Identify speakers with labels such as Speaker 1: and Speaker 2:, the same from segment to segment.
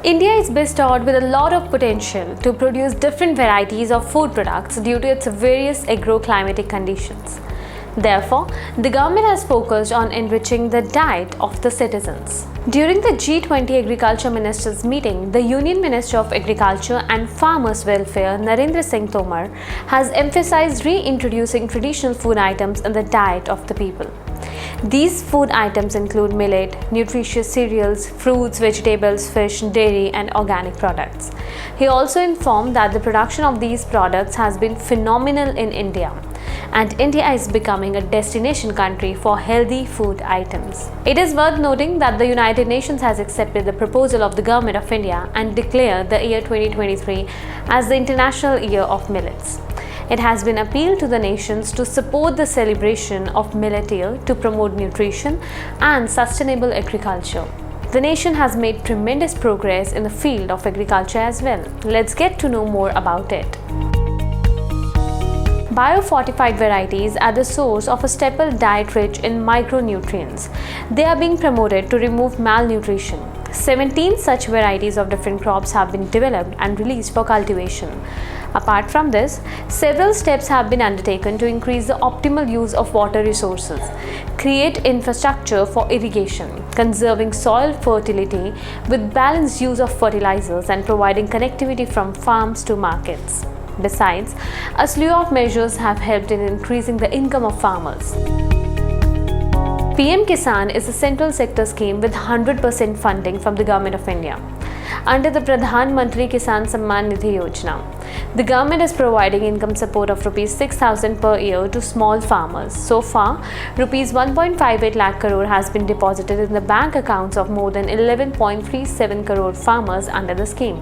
Speaker 1: India is bestowed with a lot of potential to produce different varieties of food products due to its various agroclimatic conditions. Therefore, the government has focused on enriching the diet of the citizens. During the G20 Agriculture Ministers meeting, the Union Minister of Agriculture and Farmers Welfare, Narendra Singh Tomar, has emphasized reintroducing traditional food items in the diet of the people. These food items include millet, nutritious cereals, fruits, vegetables, fish, dairy, and organic products. He also informed that the production of these products has been phenomenal in India, and India is becoming a destination country for healthy food items. It is worth noting that the United Nations has accepted the proposal of the Government of India and declared the year 2023 as the International Year of Millets. It has been appealed to the nations to support the celebration of Millet Year to promote nutrition and sustainable agriculture. The nation has made tremendous progress in the field of agriculture as well. Let's get to know more about it. Biofortified varieties are the source of a staple diet rich in micronutrients. They are being promoted to remove malnutrition. 17 such varieties of different crops have been developed and released for cultivation. Apart from this, several steps have been undertaken to increase the optimal use of water resources, create infrastructure for irrigation, conserving soil fertility with balanced use of fertilizers, and providing connectivity from farms to markets. Besides, a slew of measures have helped in increasing the income of farmers. PM Kisan is a central sector scheme with 100% funding from the Government of India. Under the Pradhan Mantri Kisan Samman Nidhi Yojana, the government is providing income support of Rs 6,000 per year to small farmers. So far, Rs 1.58 lakh crore has been deposited in the bank accounts of more than 11.37 crore farmers under the scheme.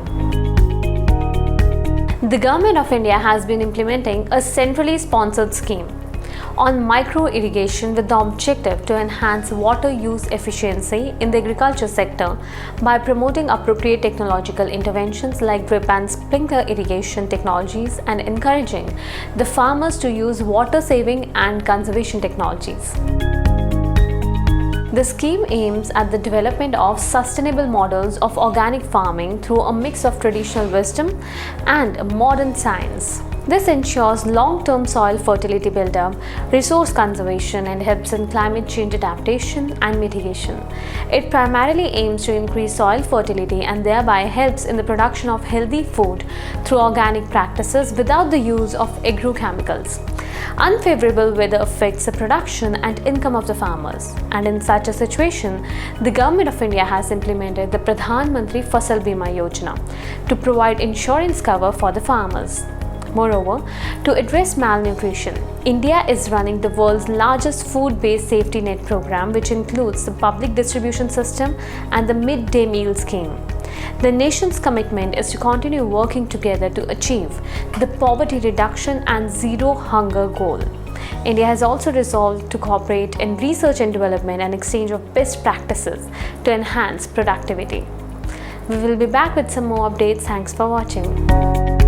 Speaker 1: The Government of India has been implementing a centrally sponsored scheme on micro irrigation with the objective to enhance water use efficiency in the agriculture sector by promoting appropriate technological interventions like drip and sprinkler irrigation technologies and encouraging the farmers to use water saving and conservation technologies. The scheme aims at the development of sustainable models of organic farming through a mix of traditional wisdom and modern science. This ensures long-term soil fertility buildup, resource conservation, and helps in climate change adaptation and mitigation. It primarily aims to increase soil fertility and thereby helps in the production of healthy food through organic practices without the use of agrochemicals. Unfavorable weather affects the production and income of the farmers, and in such a situation, the Government of India has implemented the Pradhan Mantri Fasal Bima Yojana to provide insurance cover for the farmers. Moreover, to address malnutrition, India is running the world's largest food-based safety net program, which includes the public distribution system and the midday meal scheme. The nation's commitment is to continue working together to achieve the poverty reduction and zero hunger goal. India has also resolved to cooperate in research and development and exchange of best practices to enhance productivity. We will be back with some more updates. Thanks for watching.